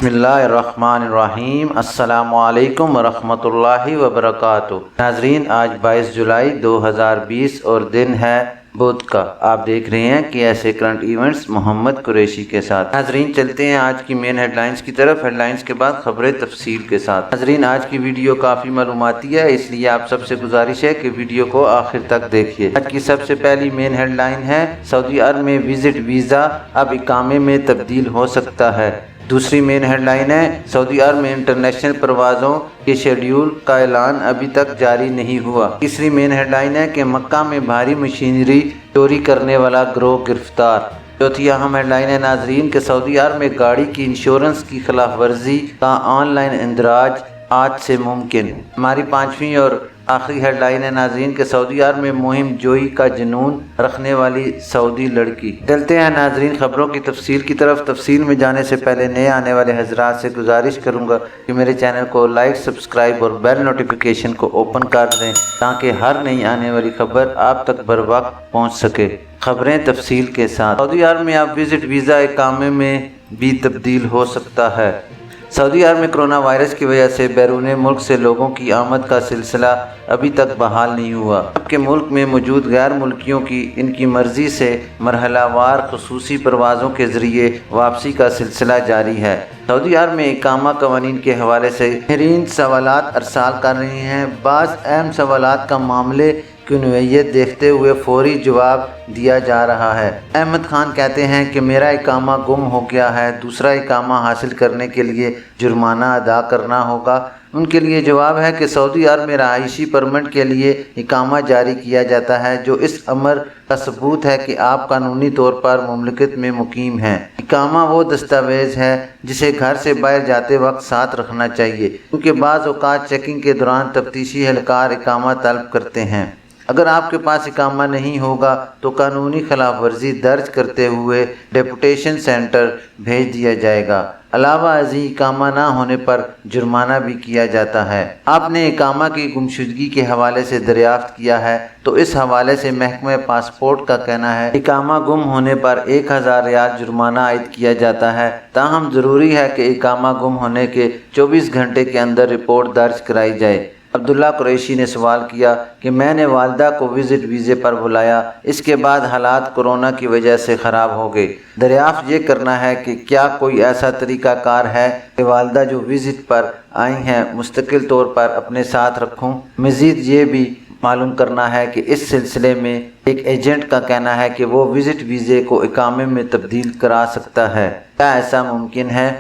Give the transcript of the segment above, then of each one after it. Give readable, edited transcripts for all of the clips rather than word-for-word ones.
بسم اللہ الرحمن الرحیم۔ السلام علیکم ورحمۃ اللہ وبرکاتہ۔ ناظرین، آج 22 جولائی 2020 اور دن ہے بدھ کا۔ آپ دیکھ رہے ہیں KSA کرنٹ ایونٹس محمد قریشی کے ساتھ۔ ناظرین، چلتے ہیں آج کی مین ہیڈ لائنز کی طرف۔ ہیڈ لائنز کے بعد خبریں تفصیل کے ساتھ۔ ناظرین، آج کی ویڈیو کافی معلوماتی ہے، اس لیے آپ سب سے گزارش ہے کہ ویڈیو کو آخر تک دیکھیے۔ آج کی سب سے پہلی مین ہیڈ لائن ہے، سعودی عرب میں وزٹ ویزا اب اقامے میں تبدیل ہو سکتا ہے۔ دوسری مین ہیڈ لائن ہے، سعودی عرب میں انٹرنیشنل پروازوں کے شیڈیول کا اعلان ابھی تک جاری نہیں ہوا۔ تیسری مین ہیڈ لائن ہے کہ مکہ میں بھاری مشینری چوری کرنے والا گروہ گرفتار۔ چوتھی اہم ہیڈ لائن ہے ناظرین کہ سعودی عرب میں گاڑی کی انشورنس کی خلاف ورزی کا آن لائن اندراج آج سے ممکن۔ ہماری پانچویں اور آخری ہیڈ لائن ہے ناظرین کہ سعودی عرب میں مہم جوئی کا جنون رکھنے والی سعودی لڑکی۔ چلتے ہیں ناظرین خبروں کی تفصیل کی طرف۔ تفصیل میں جانے سے پہلے نئے آنے والے حضرات سے گزارش کروں گا کہ میرے چینل کو لائک، سبسکرائب اور بیل نوٹیفیکیشن کو اوپن کر دیں تاکہ ہر نئی آنے والی خبر آپ تک بر وقت پہنچ سکے۔ خبریں تفصیل کے ساتھ۔ سعودی عرب میں اب وزٹ ویزا اقامے میں بھی تبدیل ہو سکتا ہے۔ سعودی عرب میں کرونا وائرس کی وجہ سے بیرون ملک سے لوگوں کی آمد کا سلسلہ ابھی تک بحال نہیں ہوا، جبکہ ملک میں موجود غیر ملکیوں کی ان کی مرضی سے مرحلہ وار خصوصی پروازوں کے ذریعے واپسی کا سلسلہ جاری ہے۔ سعودی عرب میں اقامہ قوانین کے حوالے سے ماہرین سوالات ارسال کر رہے ہیں۔ بعض اہم سوالات کا معاملے کی نوعیت دیکھتے ہوئے فوری جواب دیا جا رہا ہے۔ احمد خان کہتے ہیں کہ میرا اقامہ گم ہو گیا ہے، دوسرا اقامہ حاصل کرنے کے لیے جرمانہ ادا کرنا ہوگا۔ ان کے لیے جواب ہے کہ سعودی عرب میں رہائشی پرمٹ کے لیے اقامہ جاری کیا جاتا ہے، جو اس امر کا ثبوت ہے کہ آپ قانونی طور پر مملکت میں مقیم ہیں۔ اقامہ وہ دستاویز ہے جسے گھر سے باہر جاتے وقت ساتھ رکھنا چاہیے، کیونکہ بعض اوقات چیکنگ کے دوران تفتیشی اہلکار اقامہ طلب کرتے ہیں۔ اگر آپ کے پاس اقامہ نہیں ہوگا تو قانونی خلاف ورزی درج کرتے ہوئے ڈیپوٹیشن سینٹر بھیج دیا جائے گا۔ علاوہ ازیں اقامہ نہ ہونے پر جرمانہ بھی کیا جاتا ہے۔ آپ نے اقامہ کی گمشدگی کے حوالے سے دریافت کیا ہے تو اس حوالے سے محکمہ پاسپورٹ کا کہنا ہے اقامہ گم ہونے پر 1000 ریال جرمانہ عائد کیا جاتا ہے۔ تاہم ضروری ہے کہ اقامہ گم ہونے کے 24 گھنٹے کے اندر رپورٹ درج کرائی جائے۔ عبداللہ قریشی نے سوال کیا کہ میں نے والدہ کو وزٹ ویزے پر بلایا، اس کے بعد حالات کورونا کی وجہ سے خراب ہو گئے۔ دریافت یہ کرنا ہے کہ کیا کوئی ایسا طریقہ کار ہے کہ والدہ جو وزٹ پر آئی ہیں مستقل طور پر اپنے ساتھ رکھوں۔ مزید یہ بھی معلوم کرنا ہے کہ اس سلسلے میں ایک ایجنٹ کا کہنا ہے کہ وہ وزٹ ویزے کو اقامے میں تبدیل کرا سکتا ہے۔ کیا ایسا ممکن ہے؟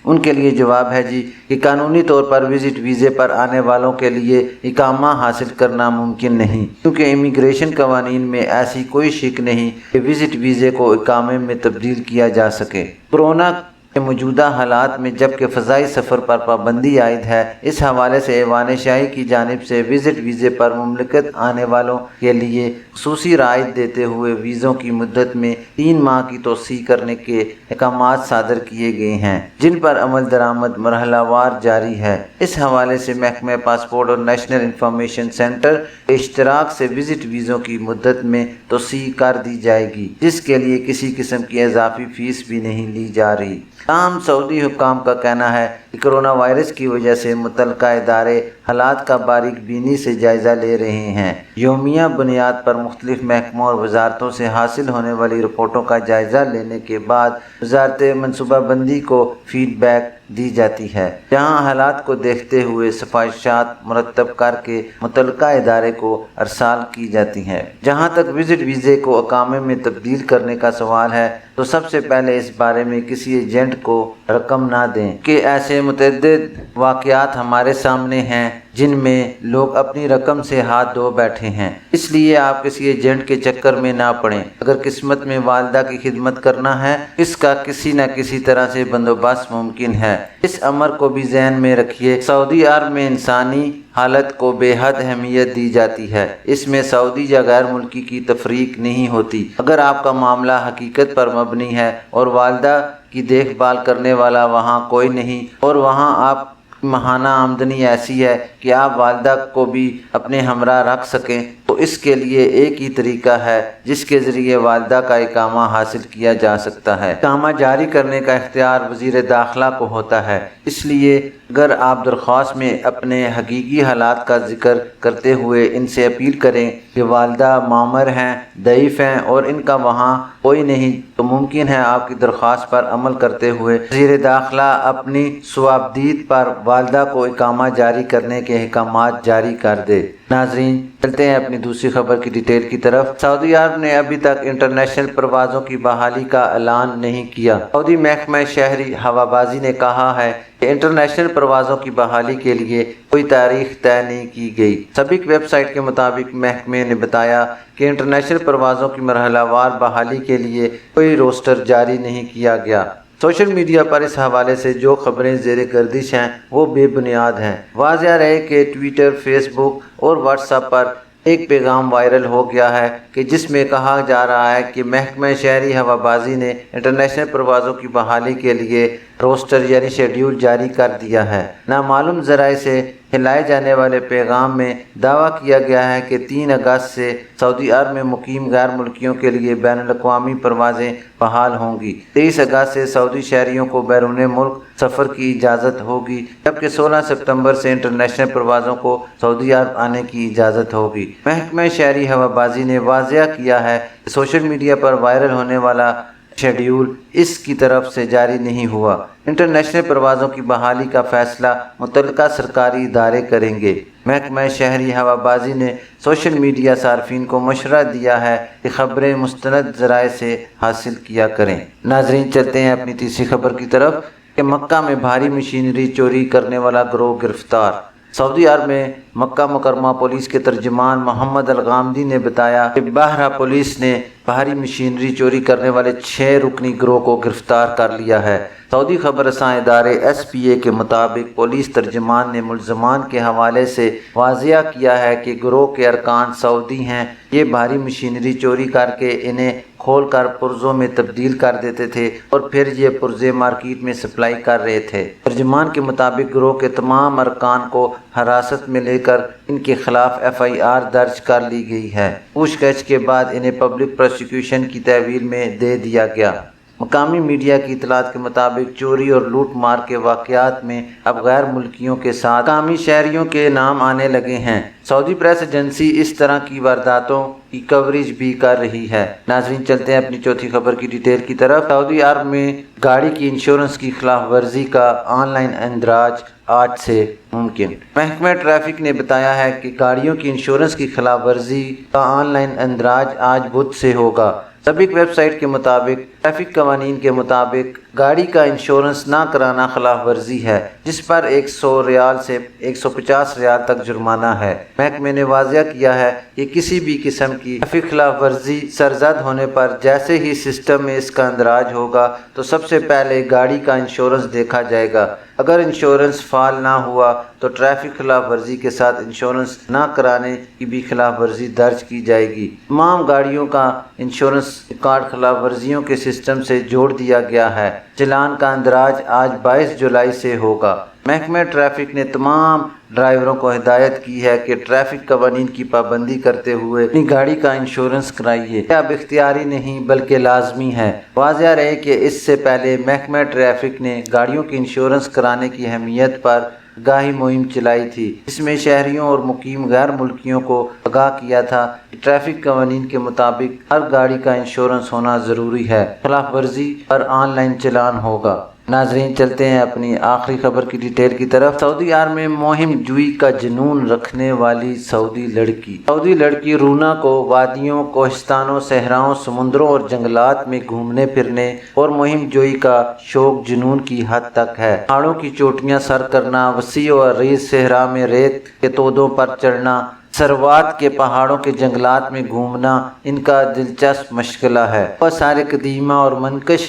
ان کے لیے جواب ہے جی کہ قانونی طور پر وزٹ ویزے پر آنے والوں کے لیے اقامہ حاصل کرنا ممکن نہیں، کیونکہ امیگریشن قوانین میں ایسی کوئی شک نہیں کہ وزٹ ویزے کو اقامے میں تبدیل کیا جا سکے۔ کورونا کے موجودہ حالات میں جبکہ فضائی سفر پر پابندی عائد ہے، اس حوالے سے ایوان شاہی کی جانب سے وزٹ ویزے پر مملکت آنے والوں کے لیے خصوصی رعایت دیتے ہوئے ویزوں کی مدت میں 3 ماہ کی توسیع کرنے کے احکامات صادر کیے گئے ہیں، جن پر عمل درآمد مرحلہ وار جاری ہے۔ اس حوالے سے محکمہ پاسپورٹ اور نیشنل انفارمیشن سینٹر کے اشتراک سے وزٹ ویزوں کی مدت میں توسیع کر دی جائے گی، جس کے لیے کسی قسم کی اضافی فیس بھی نہیں لی جا رہی۔ تاہم سعودی حکام کا کہنا ہے کہ کرونا وائرس کی وجہ سے متعلقہ ادارے حالات کا باریک بینی سے جائزہ لے رہے ہیں۔ یومیہ بنیاد پر مختلف محکموں اور وزارتوں سے حاصل ہونے والی رپورٹوں کا جائزہ لینے کے بعد وزارت منصوبہ بندی کو فیڈ بیک دی جاتی ہے، جہاں حالات کو دیکھتے ہوئے سفارشات مرتب کر کے متعلقہ ادارے کو ارسال کی جاتی ہیں۔ جہاں تک وزٹ ویزے کو اقامے میں تبدیل کرنے کا سوال ہے تو سب سے پہلے اس بارے میں کسی ایجنٹ کو رقم نہ دیں، کہ ایسے متعدد واقعات ہمارے سامنے ہیں جن میں لوگ اپنی رقم سے ہاتھ دھو بیٹھے ہیں۔ اس لیے آپ کسی ایجنٹ کے چکر میں نہ پڑیں۔ اگر قسمت میں والدہ کی خدمت کرنا ہے، اس کا کسی نہ کسی طرح سے بندوبست ممکن ہے۔ اس امر کو بھی ذہن میں رکھیے۔ سعودی عرب میں انسانی حالت کو بے حد اہمیت دی جاتی ہے، اس میں سعودی یا غیر ملکی کی تفریق نہیں ہوتی۔ اگر آپ کا معاملہ حقیقت پر مبنی ہے اور والدہ کی دیکھ بھال کرنے والا وہاں کوئی نہیں اور وہاں آپ ماہانہ آمدنی ایسی ہے کہ آپ والدہ کو بھی اپنے ہمراہ رکھ سکیں، تو تو اس کے لیے ایک ہی طریقہ ہے جس کے ذریعے والدہ کا اقامہ حاصل کیا جا سکتا ہے۔ اقامہ جاری کرنے کا اختیار وزیر داخلہ کو ہوتا ہے، اس لیے اگر آپ درخواست میں اپنے حقیقی حالات کا ذکر کرتے ہوئے ان سے اپیل کریں کہ والدہ معمر ہیں، ضعیف ہیں اور ان کا وہاں کوئی نہیں، تو ممکن ہے آپ کی درخواست پر عمل کرتے ہوئے وزیر داخلہ اپنی صوابدید پر والدہ کو اقامہ جاری کرنے کے احکامات جاری کر دے۔ ناظرین، چلتے ہیں اپنی دوسری خبر کی ڈیٹیل کی طرف۔ سعودی عرب نے ابھی تک انٹرنیشنل پروازوں کی بحالی کا اعلان نہیں کیا۔ سعودی محکمہ شہری ہوابازی نے کہا ہے کہ انٹرنیشنل پروازوں کی بحالی کے لیے کوئی تاریخ طے نہیں کی گئی۔ سابق ویب سائٹ کے مطابق محکمے نے بتایا کہ انٹرنیشنل پروازوں کی مرحلہ وار بحالی کے لیے کوئی روسٹر جاری نہیں کیا گیا۔ سوشل میڈیا پر اس حوالے سے جو خبریں زیر گردش ہیں وہ بے بنیاد ہیں۔ واضح رہے کہ ٹویٹر، فیس بک اور واٹس ایپ پر ایک پیغام وائرل ہو گیا ہے کہ جس میں کہا جا رہا ہے کہ محکمہ شہری ہوابازی نے انٹرنیشنل پروازوں کی بحالی کے لیے روسٹر یعنی شیڈیول جاری کر دیا ہے۔ نامعلوم ذرائع سے پھیلائے جانے والے پیغام میں دعویٰ کیا گیا ہے کہ 3 اگست سے سعودی عرب میں مقیم غیر ملکیوں کے لیے بین الاقوامی پروازیں بحال ہوں گی۔ 23 اگست سے سعودی شہریوں کو بیرون ملک سفر کی اجازت ہوگی، جبکہ 16 ستمبر سے انٹرنیشنل پروازوں کو سعودی عرب آنے کی اجازت ہوگی۔ محکمہ شہری ہوابازی نے واضح کیا ہے کہ سوشل میڈیا پر وائرل ہونے والا شیڈیول اس کی طرف سے جاری نہیں ہوا۔ انٹرنیشنل پروازوں کی بحالی کا فیصلہ متعلقہ سرکاری ادارے کریں گے۔ محکمہ شہری ہوابازی نے سوشل میڈیا صارفین کو مشورہ دیا ہے کہ خبریں مستند ذرائع سے حاصل کیا کریں۔ ناظرین، چلتے ہیں اپنی تیسری خبر کی طرف کہ مکہ میں بھاری مشینری چوری کرنے والا گروہ گرفتار۔ سعودی عرب میں مکہ مکرمہ پولیس کے ترجمان محمد الغامدی نے بتایا کہ بحرہ پولیس نے بھاری مشینری چوری کرنے والے 6 رکنی گروہ کو گرفتار کر لیا ہے۔ سعودی خبر رساں ادارے SPA کے مطابق پولیس ترجمان نے ملزمان کے حوالے سے واضح کیا ہے کہ گروہ کے ارکان سعودی ہیں۔ یہ بھاری مشینری چوری کر کے انہیں کھول کر پرزوں میں تبدیل کر دیتے تھے اور پھر یہ پرزے مارکیٹ میں سپلائی کر رہے تھے۔ ترجمان کے مطابق گروہ کے تمام ارکان کو حراست میں لے کر ان کے خلاف FIR درج کر لی گئی ہے۔ پوچھ گچھ کے بعد انہیں پبلک پروسیکیوشن کی تحویل میں دے دیا گیا۔ مقامی میڈیا کی اطلاعات کے مطابق چوری اور لوٹ مار کے واقعات میں اب غیر ملکیوں کے ساتھ مقامی شہریوں کے نام آنے لگے ہیں۔ سعودی پریس ایجنسی اس طرح کی وارداتوں کی کوریج بھی کر رہی ہے۔ ناظرین، چلتے ہیں اپنی چوتھی خبر کی ڈیٹیل کی طرف۔ سعودی عرب میں گاڑی کی انشورنس کی خلاف ورزی کا آن لائن اندراج آج سے ممکن۔ محکمہ ٹریفک نے بتایا ہے کہ گاڑیوں کی انشورنس کی خلاف ورزی کا آن لائن اندراج آج بدھ سے ہوگا۔ سابق ویب سائٹ کے مطابق ٹریفک قوانین کے مطابق گاڑی کا انشورنس نہ کرانا خلاف ورزی ہے، جس پر 100 ریال سے 150 ریال تک جرمانہ ہے۔ محکمے نے واضح کیا ہے کہ کسی بھی قسم کی ٹریفک خلاف ورزی سرزد ہونے پر جیسے ہی سسٹم میں اس کا اندراج ہوگا تو سب سے پہلے گاڑی کا انشورنس دیکھا جائے گا۔ اگر انشورنس فعال نہ ہوا تو ٹریفک خلاف ورزی کے ساتھ انشورنس نہ کرانے کی بھی خلاف ورزی درج کی جائے گی۔ تمام گاڑیوں کا انشورنس ریکارڈ خلاف ورزیوں کے سسٹم سے جوڑ دیا گیا ہے۔ چلان کا اندراج آج 22 جولائی سے ہوگا۔ محکمہ ٹریفک نے تمام ڈرائیوروں کو ہدایت کی ہے کہ ٹریفک قوانین کی پابندی کرتے ہوئے اپنی گاڑی کا انشورنس کرائیے۔ یہ اب اختیاری نہیں بلکہ لازمی ہے۔ واضح رہے کہ اس سے پہلے محکمہ ٹریفک نے گاڑیوں کی انشورنس کرانے کی اہمیت پر گاہی مہم چلائی تھی، جس میں شہریوں اور مقیم غیر ملکیوں کو آگاہ کیا تھا کہ ٹریفک قوانین کے مطابق ہر گاڑی کا انشورنس ہونا ضروری ہے، خلاف ورزی پر آن لائن چلان ہوگا۔ ناظرین، چلتے ہیں اپنی آخری خبر کی ڈیٹیل کی طرف۔ سعودی عرب میں مہم جوئی کا جنون رکھنے والی سعودی لڑکی رونا کو وادیوں، کوہستانوں، صحراؤں، سمندروں اور جنگلات میں گھومنے پھرنے اور مہم جوئی کا شوق جنون کی حد تک ہے۔ پہاڑوں کی چوٹیاں سر کرنا، وسیع و عریض صحرا میں ریت کے تودوں پر چڑھنا، سروات کے پہاڑوں کے جنگلات میں گھومنا ان کا دلچسپ مشغلہ ہے۔ بہت سارے قدیمہ اور منکش